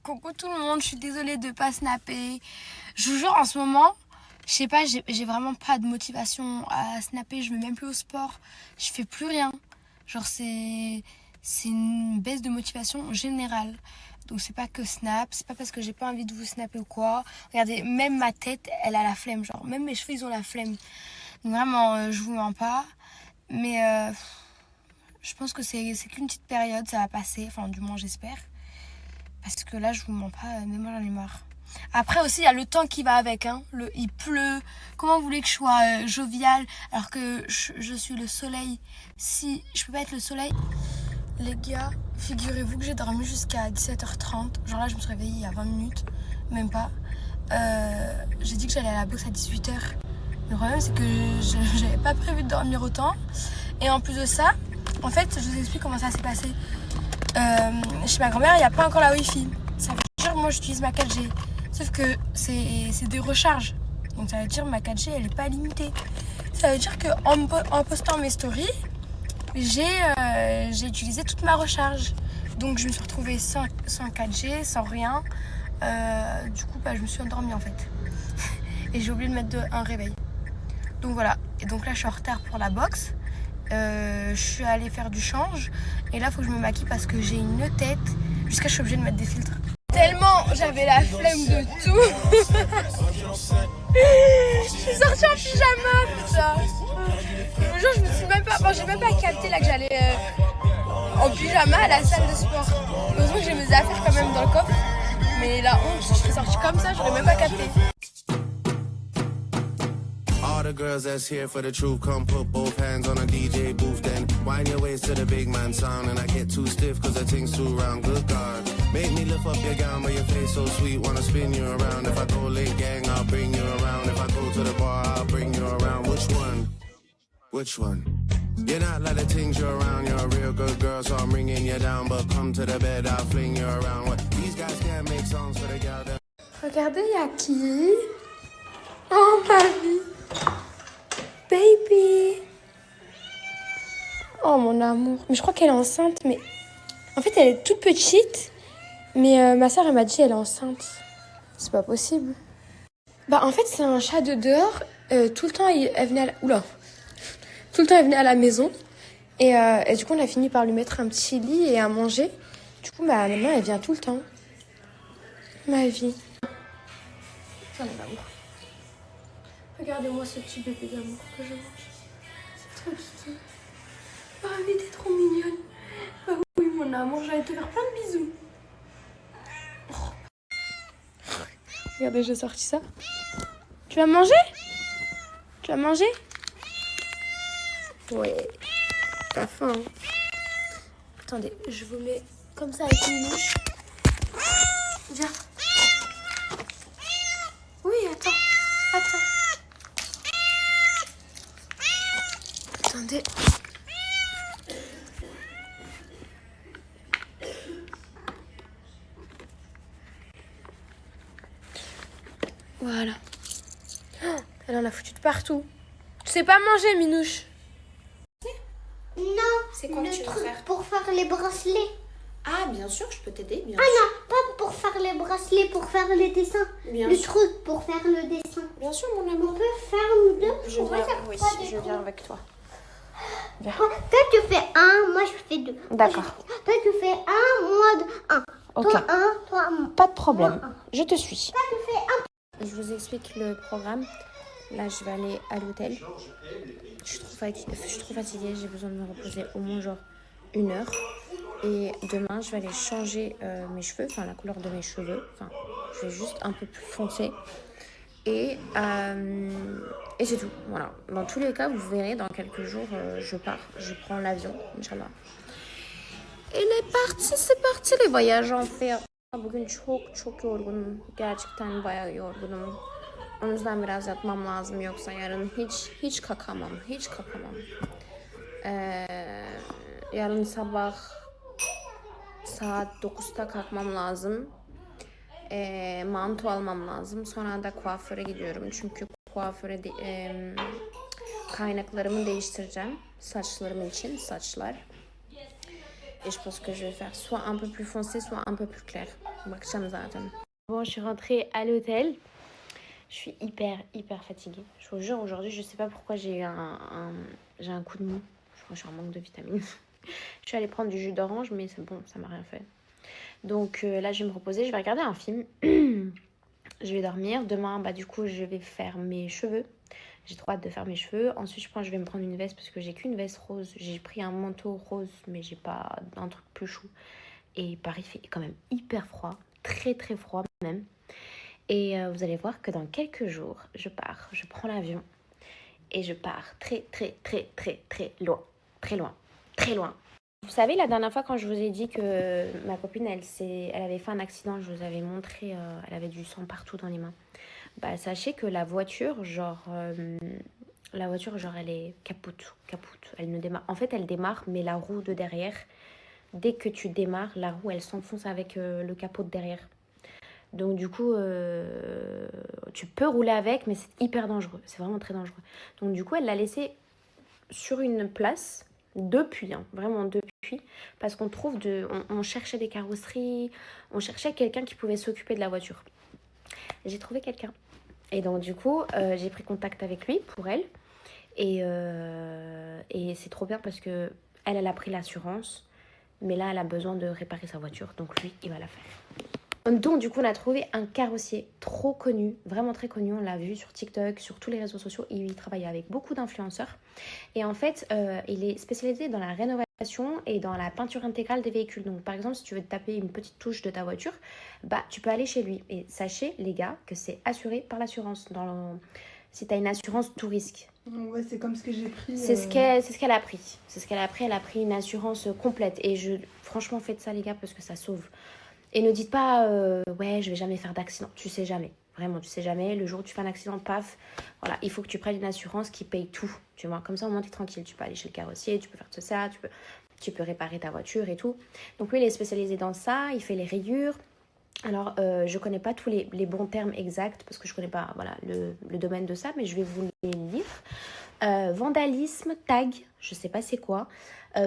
coucou tout le monde, je suis désolée de pas snapper. Je vous jure, en ce moment, je sais pas, j'ai vraiment pas de motivation à snapper. Je vais même plus au sport, je fais plus rien. Genre c'est une baisse de motivation générale. Donc c'est pas que snap, c'est pas parce que j'ai pas envie de vous snapper ou quoi. Regardez, même ma tête, elle a la flemme. Genre même mes cheveux, ils ont la flemme. Donc vraiment, je vous mens pas. Mais je pense que c'est qu'une petite période, ça va passer. Enfin, du moins, j'espère. Parce que là, je vous mens pas, mais moi, j'en ai marre. Après aussi, il y a le temps qui va avec. Hein. Il pleut. Comment vous voulez que je sois joviale alors que je suis le soleil? Si je peux pas être le soleil. Les gars, figurez-vous que j'ai dormi jusqu'à 17h30. Genre là, je me suis réveillée il y a 20 minutes. Même pas. J'ai dit que j'allais à la boxe à 18h. Le problème, c'est que j'avais pas prévu de dormir autant. Et en plus de ça, en fait, je vous explique comment ça s'est passé. Chez ma grand-mère, il n'y a pas encore la Wi-Fi. Ça veut dire que moi, j'utilise ma 4G. Sauf que c'est des recharges. Donc ça veut dire que ma 4G, elle n'est pas limitée. Ça veut dire qu'en postant mes stories, j'ai utilisé toute ma recharge. Donc je me suis retrouvée sans 4G, sans rien. Du coup, je me suis endormie en fait. Et j'ai oublié de mettre un réveil. Donc voilà. Et donc là, je suis en retard pour la boxe. Je suis allée faire du change. Et là, il faut que je me maquille parce que j'ai une tête. Jusqu'à je suis obligée de mettre des filtres. Tellement j'avais la flemme de tout. Je suis sortie en pyjama, putain. Le jour, je me suis même pas. Bon, j'ai même pas capté là que j'allais en pyjama à la salle de sport. Heureusement que j'ai mes affaires quand même dans le coffre. Mais la honte, je suis sortie comme ça, j'aurais même pas capté. All the girls that's here for the truth, come put both hands on a DJ booth, then wind your waist to the big man sound, and I get too stiff cause the thing's too round. Good God, make me lift up your gown, but your face so sweet, wanna spin you around. If I go late gang, I'll bring you around. If I go to the bar, I'll bring you around. Which one? Which one? You're not like the things you're around. You're a real good girl, so I'm bringing you down. But come to the bed, I'll fling you around. What? These guys can't make songs for the gal that... Regardez, il y a qui? Oh ma vie. Baby. Oh mon amour. Mais je crois qu'elle est enceinte. Mais en fait, elle est toute petite. Mais ma soeur, elle m'a dit elle est enceinte. C'est pas possible. En fait, c'est un chat de dehors. Tout le temps, elle venait à la... Oula. Tout le temps, elle venait à la maison. Et du coup, on a fini par lui mettre un petit lit et à manger. Du coup, maintenant, elle vient tout le temps. Ma vie. Attendez, l'amour. Regardez-moi ce petit bébé d'amour que je mange. C'est trop kiki. Ah, mais t'es trop mignonne. Ah oui, mon amour, j'allais te faire plein de bisous. Oh. Regardez, j'ai sorti ça. Tu vas manger? Tu vas manger? Ouais. T'as faim, hein? Attendez, je vous mets comme ça avec une mouche. Viens. Oui, attends. Attendez. Voilà. Elle en a foutu de partout. Tu sais pas manger, Minouche? Non, C'est quoi que tu veux truc faire? pour faire les bracelets. Ah, bien sûr, je peux t'aider, bien Ah non, pas pour faire les bracelets, pour faire les dessins. Bien le sûr. truc pour faire le dessin. Bien sûr, mon On amour. peut faire nous deux. Je On va viens, faire oui, trois je dessins. viens avec toi. Viens. Toi, tu fais un, moi je fais deux. D'accord. Toi, tu fais un, moi un. Ok. Toi un, toi un. Pas de problème. Moi, un. Je te suis. Toi, tu fais un. Je vous explique le programme. Là, je vais aller à l'hôtel. Je suis trop fatiguée. J'ai besoin de me reposer au moins genre 1 heure. Et demain, je vais aller changer mes cheveux. Enfin, la couleur de mes cheveux. Enfin, je vais juste un peu plus foncer. Et c'est tout. Voilà. Dans tous les cas, vous verrez, dans quelques jours, je pars. Je prends l'avion, Inch'Allah. Et c'est parti les voyages en fait. Bugün çok yorgunum. Gerçekten bayağı yorgunum. O yüzden biraz yatmam lazım. Yoksa yarın hiç kalkamam. Yarın sabah saat 9'da kalkmam lazım. Manto almam lazım. Sonra da kuaföre gidiyorum. Çünkü kuaföre kaynaklarımı değiştireceğim. Saçlarım için saçlar. Et je pense que je vais faire soit un peu plus foncé, soit un peu plus clair. Bon, je suis rentrée à l'hôtel. Je suis hyper fatiguée. Je vous jure, aujourd'hui, je sais pas pourquoi j'ai j'ai un coup de mou. Je crois que je suis en manque de vitamines. Je suis allée prendre du jus d'orange, mais c'est bon, ça m'a rien fait. Donc là, je vais me reposer, je vais regarder un film. Je vais dormir. Demain, bah du coup, je vais faire mes cheveux. J'ai trop hâte de faire mes cheveux. Ensuite, je pense que je vais me prendre une veste parce que j'ai qu'une veste rose. J'ai pris un manteau rose, mais j'ai pas un truc plus chou. Et Paris fait quand même hyper froid. Très froid même. Et vous allez voir que dans quelques jours, je pars. Je prends l'avion. Et je pars très loin. Très loin. Vous savez, la dernière fois quand je vous ai dit que ma copine, elle avait fait un accident, je vous avais montré, elle avait du sang partout dans les mains. Bah, sachez que la voiture, genre, elle est capoute. Elle ne démarre. En fait, elle démarre, mais la roue de derrière, dès que tu démarres, la roue, elle s'enfonce avec le capot de derrière. Donc du coup, tu peux rouler avec, mais c'est hyper dangereux. C'est vraiment très dangereux. Donc du coup, elle l'a laissé sur une place depuis, vraiment depuis, parce qu'on on cherchait des carrosseries, on cherchait quelqu'un qui pouvait s'occuper de la voiture. J'ai trouvé quelqu'un. Et donc du coup, j'ai pris contact avec lui pour elle. Et c'est trop bien parce que elle a pris l'assurance, mais là, elle a besoin de réparer sa voiture. Donc lui, il va la faire. Donc du coup, on a trouvé un carrossier trop connu, vraiment très connu. On l'a vu sur TikTok, sur tous les réseaux sociaux. Il travaille avec beaucoup d'influenceurs. Et en fait, il est spécialisé dans la rénovation et dans la peinture intégrale des véhicules. Donc par exemple, si tu veux te taper une petite touche de ta voiture, bah tu peux aller chez lui. Et sachez, les gars, que c'est assuré par l'assurance. Si tu as une assurance tout risque. Ouais, c'est comme ce que j'ai pris. C'est ce qu'elle a pris. C'est ce qu'elle a pris. Elle a pris une assurance complète. Et franchement, faites ça, les gars, parce que ça sauve. Et ne dites pas, ouais, je vais jamais faire d'accident. Tu sais jamais. Vraiment, tu sais jamais. Le jour où tu fais un accident, paf. Voilà, il faut que tu prennes une assurance qui paye tout. Tu vois, comme ça, au moins, t'es tranquille. Tu peux aller chez le carrossier, tu peux faire tout ça, tu peux réparer ta voiture et tout. Donc, lui, il est spécialisé dans ça. Il fait les rayures. Alors, je connais pas tous les bons termes exacts parce que je connais pas voilà, le domaine de ça, mais je vais vous les lire. Vandalisme, tag, je sais pas c'est quoi.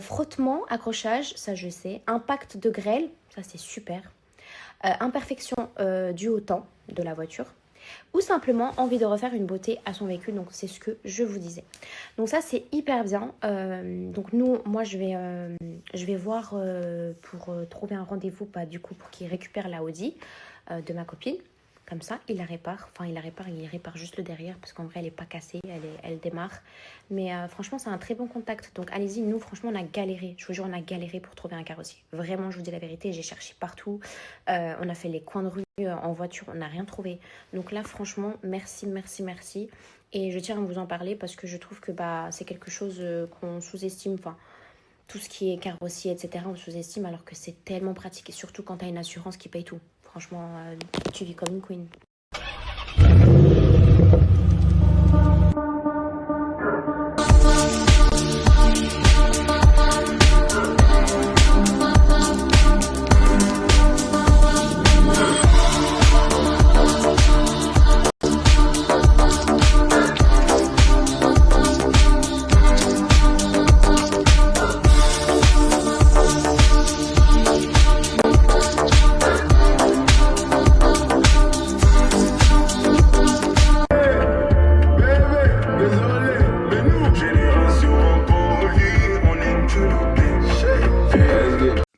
Frottement, accrochage, ça je sais. Impact de grêle, ça c'est super. Imperfection due au temps de la voiture. Ou simplement envie de refaire une beauté à son véhicule. Donc c'est ce que je vous disais. Donc ça c'est hyper bien. Donc moi je vais voir pour trouver un rendez-vous du coup pour qu'il récupère la Audi de ma copine. Comme ça, il répare juste le derrière parce qu'en vrai, elle n'est pas cassée, elle démarre. Mais franchement, c'est un très bon contact. Donc allez-y, nous, franchement, on a galéré. Je vous jure, on a galéré pour trouver un carrossier. Vraiment, je vous dis la vérité, j'ai cherché partout. On a fait les coins de rue en voiture, on n'a rien trouvé. Donc là, franchement, merci. Et je tiens à vous en parler parce que je trouve que c'est quelque chose qu'on sous-estime. Enfin, tout ce qui est carrossier, etc., on sous-estime alors que c'est tellement pratique. Et surtout quand tu as une assurance qui paye tout. Franchement, tu vis comme une queen.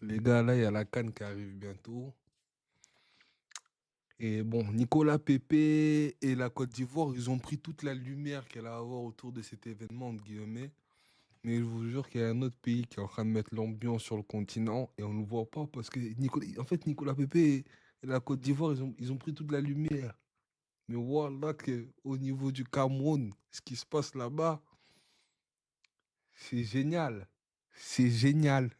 Les gars, là, il y a la CAN qui arrive bientôt. Et bon, Nicolas Pepe et la Côte d'Ivoire, ils ont pris toute la lumière qu'elle a à avoir autour de cet événement, entre guillemets. Mais je vous jure qu'il y a un autre pays qui est en train de mettre l'ambiance sur le continent et on ne le voit pas parce que Nicolas Pepe et la Côte d'Ivoire, ils ont pris toute la lumière. Mais voilà qu'au niveau du Cameroun, ce qui se passe là-bas, c'est génial. C'est génial.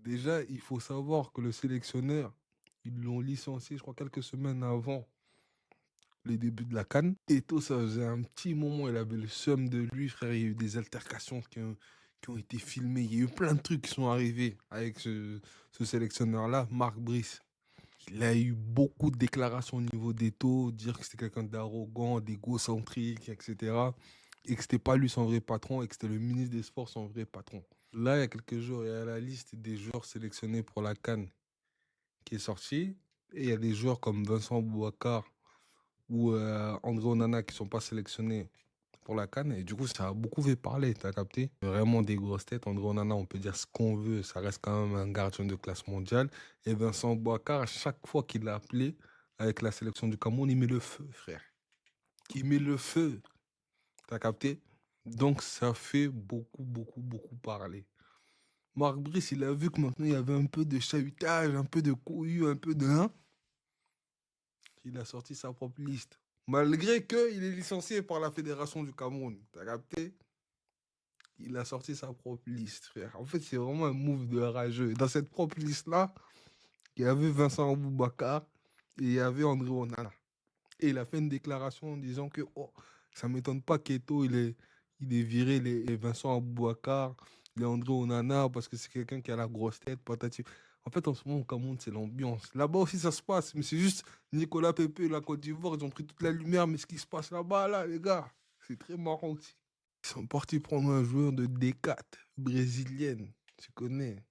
Déjà, il faut savoir que le sélectionneur, ils l'ont licencié, je crois, quelques semaines avant les débuts de la CAN. Eto'o, ça faisait un petit moment, il avait le seum de lui, frère. Il y a eu des altercations qui ont été filmées. Il y a eu plein de trucs qui sont arrivés avec ce sélectionneur-là, Marc Brice. Il a eu beaucoup de déclarations au niveau d'Eto'o, dire que c'était quelqu'un d'arrogant, d'égocentrique, etc. Et que c'était pas lui son vrai patron et que c'était le ministre des Sports son vrai patron. Là, il y a quelques jours, il y a la liste des joueurs sélectionnés pour la CAN qui est sortie. Et il y a des joueurs comme Vincent Boubacar ou André Onana qui ne sont pas sélectionnés pour la CAN. Et du coup, ça a beaucoup fait parler, t'as capté? Vraiment des grosses têtes. André Onana, on peut dire ce qu'on veut, ça reste quand même un gardien de classe mondiale. Et Vincent Boubacar, à chaque fois qu'il l'a appelé avec la sélection du Cameroun, il met le feu, frère. Il met le feu, t'as capté? Donc, ça fait beaucoup parler. Marc Brice, il a vu que maintenant, il y avait un peu de chahutage, un peu de couillu, un peu de... Hein? Il a sorti sa propre liste. Malgré qu'il est licencié par la Fédération du Cameroun. T'as capté? Il a sorti sa propre liste, frère. En fait, c'est vraiment un move de rageux. Dans cette propre liste-là, il y avait Vincent Aboubakar et il y avait André Onana. Et il a fait une déclaration en disant que ça ne m'étonne pas qu'Eto, il est viré les Vincent Aboubakar, les André Onana, parce que c'est quelqu'un qui a la grosse tête, patati. En fait, en ce moment, au Cameroun, c'est l'ambiance. Là-bas aussi, ça se passe, mais c'est juste Nicolas Pepe et la Côte d'Ivoire, ils ont pris toute la lumière, mais ce qui se passe là-bas, là, les gars, c'est très marrant aussi. Ils sont partis prendre un joueur de D4, brésilienne, tu connais.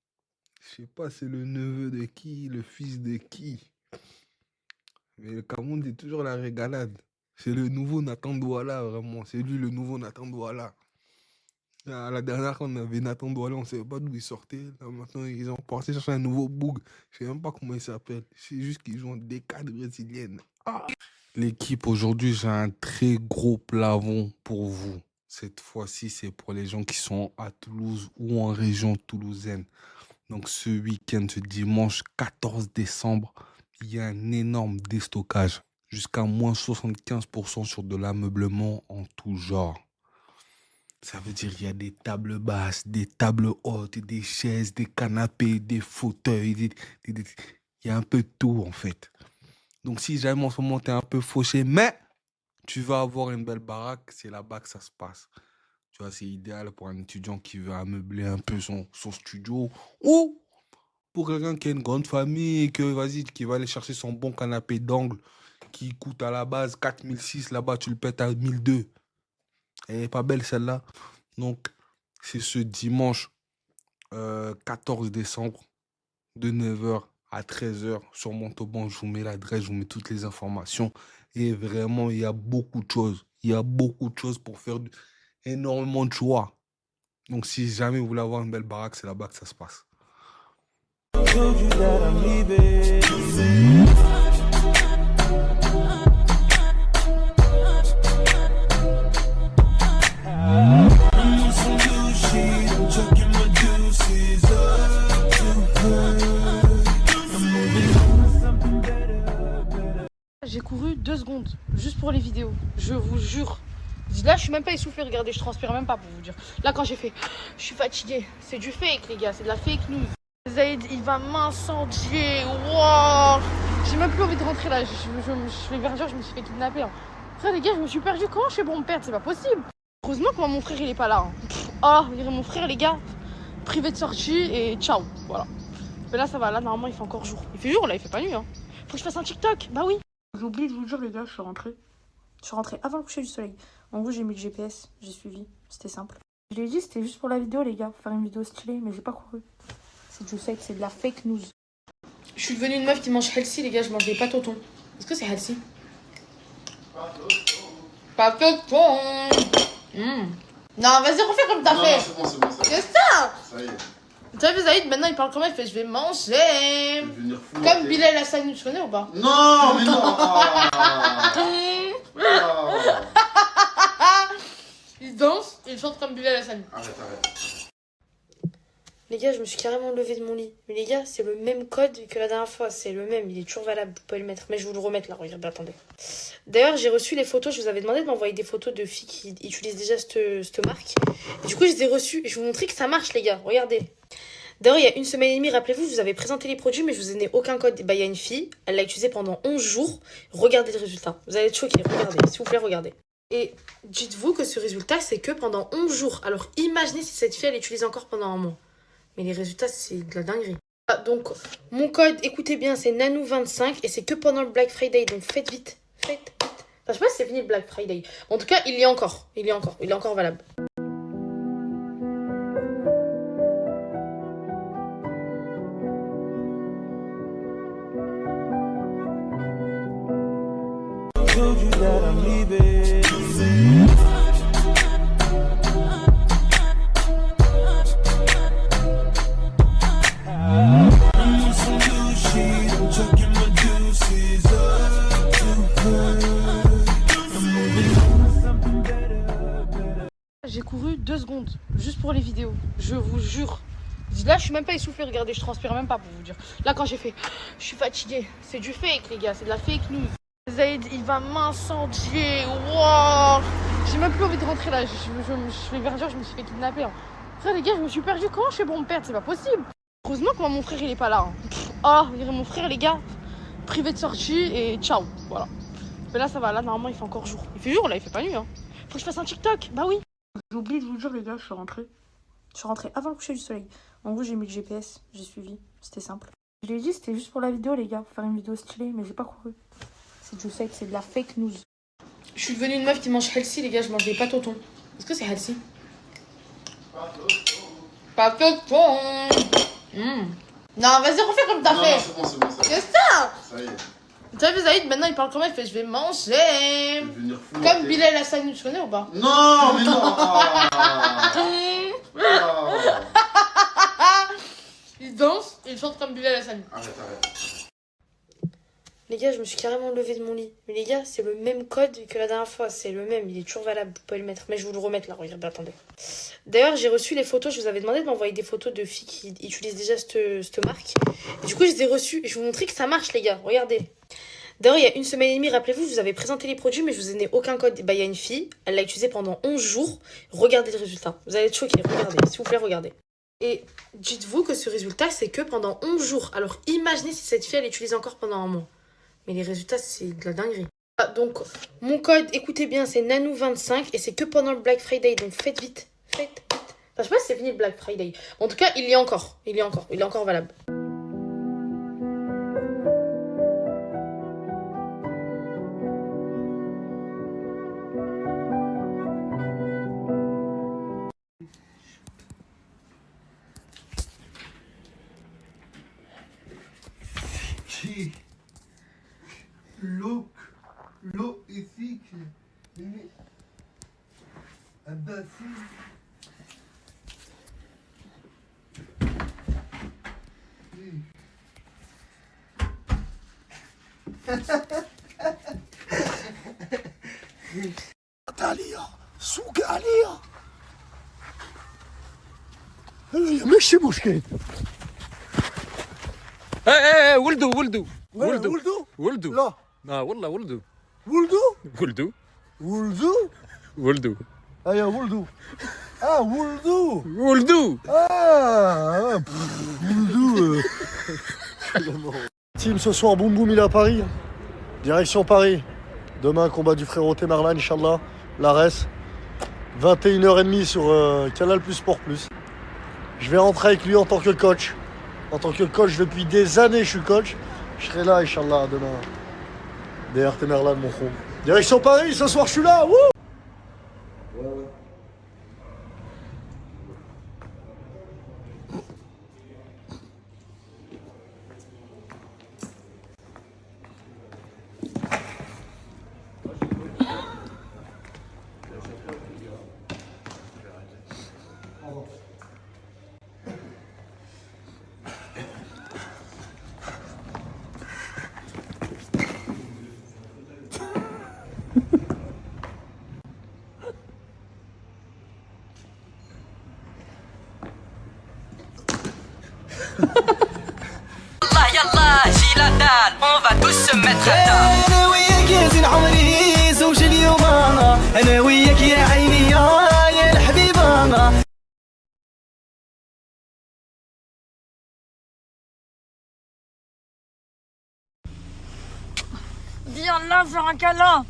Je sais pas, c'est le neveu de qui, le fils de qui. Mais le Cameroun, c'est toujours la régalade. C'est le nouveau Nathan Douala, vraiment. C'est lui le nouveau Nathan Douala. La dernière fois, on avait Nathan Douala, on ne savait pas d'où il sortait. Là, maintenant, ils ont parti chercher un nouveau boug. Je ne sais même pas comment il s'appelle. C'est juste qu'ils jouent en D4 brésilienne. Ah! L'équipe, aujourd'hui, j'ai un très gros plafond pour vous. Cette fois-ci, c'est pour les gens qui sont à Toulouse ou en région toulousaine. Donc, ce week-end, ce dimanche 14 décembre, il y a un énorme déstockage. Jusqu'à moins 75% sur de l'ameublement en tout genre. Ça veut dire qu'il y a des tables basses, des tables hautes, des chaises, des canapés, des fauteuils. Il y a un peu de tout, en fait. Donc, si jamais en ce moment, tu es un peu fauché, mais tu vas avoir une belle baraque, c'est là-bas que ça se passe. Tu vois, c'est idéal pour un étudiant qui veut ameubler un peu son studio ou pour quelqu'un qui a une grande famille, qui va aller chercher son bon canapé d'angle qui coûte à la base 4006, là-bas, tu le pètes à 1002. Elle est pas belle celle-là. Donc, c'est ce dimanche 14 décembre de 9h à 13h sur Montauban. Je vous mets l'adresse, je vous mets toutes les informations. Et vraiment, il y a beaucoup de choses. Il y a beaucoup de choses pour faire énormément de choix. Donc, si jamais vous voulez avoir une belle baraque, c'est là-bas que ça se passe. J'ai couru 2 secondes, juste pour les vidéos, je vous jure. Là, je suis même pas essoufflée, regardez, je transpire même pas pour vous dire. Là, quand j'ai fait, je suis fatiguée. C'est du fake, les gars, c'est de la fake news. Zaïd, il va m'incendier, wow. J'ai même plus envie de rentrer là, je vais vers dire, je me suis fait kidnapper. Hein. Frère, les gars, je me suis perdue, comment je fais pour me perdre? C'est pas possible. Heureusement que mon frère, il est pas là. Hein. Oh, mon frère, les gars, privé de sortie et ciao, voilà. Mais là, ça va, là, normalement, il fait encore jour. Il fait jour, là, il fait pas nuit. Hein. Faut que je fasse un TikTok, bah oui. J'ai oublié de vous dire, les gars, je suis rentrée. Je suis rentrée avant le coucher du soleil. En gros, j'ai mis le GPS, j'ai suivi. C'était simple. Je l'ai dit, c'était juste pour la vidéo, les gars. Faire une vidéo stylée, mais j'ai pas couru. C'est du fake, c'est de la fake news. Je suis devenue une meuf qui mange healthy, les gars. Je mange des pâtes au thon. Est-ce que c'est healthy? Pâtes au thon. Non, vas-y, refais comme t'as fait. C'est bon, c'est bon. C'est ça. Ça y est. Tu as vu, Zaïd, maintenant il parle comme il fait je vais manger. Je vais devenir fou. Comme Bilal Hassani, tu connais ou pas? Non, mais non. Il danse et il chante comme Bilal Hassani. Arrête. Les gars, je me suis carrément levée de mon lit. Mais les gars, c'est le même code que la dernière fois. C'est le même, il est toujours valable. Vous pouvez le mettre. Mais je vais vous le remettre là, regardez, attendez. D'ailleurs, j'ai reçu les photos. Je vous avais demandé de m'envoyer des photos de filles qui utilisent déjà cette marque. Et du coup, je les ai reçues. Et je vais vous montrer que ça marche, les gars. Regardez. D'ailleurs, il y a une semaine et demie, rappelez-vous, je vous avais présenté les produits, mais je vous ai donné aucun code. Bah, il y a une fille, elle l'a utilisé pendant 11 jours. Regardez le résultat. Vous allez être choqués. Regardez, s'il vous plaît, regardez. Et dites-vous que ce résultat, c'est que pendant 11 jours. Alors, imaginez si cette fille, elle l'utilise encore pendant un mois. Mais les résultats, c'est de la dinguerie. Ah, donc, mon code, écoutez bien, c'est Nanou25 et c'est que pendant le Black Friday. Donc, faites vite. Faites vite. Enfin, je sais pas si c'est fini le Black Friday. En tout cas, il est encore valable. told you that I'm leaving. J'ai couru 2 secondes, juste pour les vidéos. Je vous jure. Là, je suis même pas essoufflée, regardez, je transpire même pas pour vous dire. Là, quand j'ai fait, je suis fatiguée. C'est du fake, les gars, c'est de la fake news. Zaïd, il va m'incendier. Wow. J'ai même plus envie de rentrer là. Je vais vers dire, je me suis fait kidnapper. Hein. Frère, les gars, je me suis perdue. Comment je fais pour me perdre? C'est pas possible. Heureusement que mon frère, il est pas là. Hein. Oh, mon frère, les gars, privé de sortie et ciao. Voilà. Mais là, ça va. Là, normalement, il fait encore jour. Il fait jour, là, il fait pas nuit. Hein. Faut que je fasse un TikTok. Bah oui. J'ai oublié de vous dire, les gars, je suis rentrée. Je suis rentrée avant le coucher du soleil. En gros, j'ai mis le GPS, j'ai suivi. C'était simple. Je l'ai dit, c'était juste pour la vidéo, les gars. Pour faire une vidéo stylée, mais j'ai pas couru. C'est du fake, c'est de la fake news. Je suis devenue une meuf qui mange healthy, les gars. Je mange des pâtes au thon. Est-ce que c'est healthy? Pâtes au thon. Non, vas-y, refais comme t'as fait. C'est bon, c'est bon. C'est ça. Ça y est. Tu as vu, Zaïd, maintenant il parle comme il fait je vais manger. Je vais devenir fou. Comme Bilal Hassani, tu connais ou pas? Non, mais non. Il danse et il chante comme Bilal Hassani. Arrête. Les gars, je me suis carrément levée de mon lit. Mais les gars, c'est le même code que la dernière fois. C'est le même, il est toujours valable. Vous pouvez le mettre. Mais je vais vous le remettre là, regardez, attendez. D'ailleurs, j'ai reçu les photos. Je vous avais demandé de m'envoyer des photos de filles qui utilisent déjà cette marque. Et du coup, je les ai reçues. Et je vais vous montrer que ça marche, les gars. Regardez. D'ailleurs, il y a une semaine et demie, rappelez-vous, je vous avais présenté les produits, mais je vous ai donné aucun code. Bah, il y a une fille, elle l'a utilisé pendant 11 jours. Regardez le résultat. Vous allez être choqués. Regardez, s'il vous plaît, regardez. Et dites-vous que ce résultat, c'est que pendant 11 jours. Alors, imaginez si cette fille, elle l'utilise encore pendant un mois. Mais les résultats, c'est de la dinguerie. Ah, donc, mon code, écoutez bien, c'est Nanou25 et c'est que pendant le Black Friday. Donc, faites vite. Faites vite. Enfin, je sais pas si c'est fini le Black Friday. En tout cas, il y est encore. Il est encore valable. L'eau ici, un bassin. عليا سوق عليا ماشي مشكل ولدو ولدو لا والله ولدو ولدو ولدو ايا ولدو ولدو ولدو Team, ce soir, Boum Boum, il est à Paris. Direction Paris. Demain, combat du frérot Temerlan, Inch'Allah. L'Ares. 21h30 sur Canal Plus Sport Plus. Je vais rentrer avec lui en tant que coach. En tant que coach, depuis des années, je suis coach. Je serai là, Inch'Allah, demain. Derrière Temerlan, mon frère. Direction Paris, ce soir, je suis là. Wouh! يلا جي لا دار on va tous se mettre à table انا وياك يا زين عمري زوج اليوم انا وياك يا عيني يا الحبيبه Viens là faire un câlin.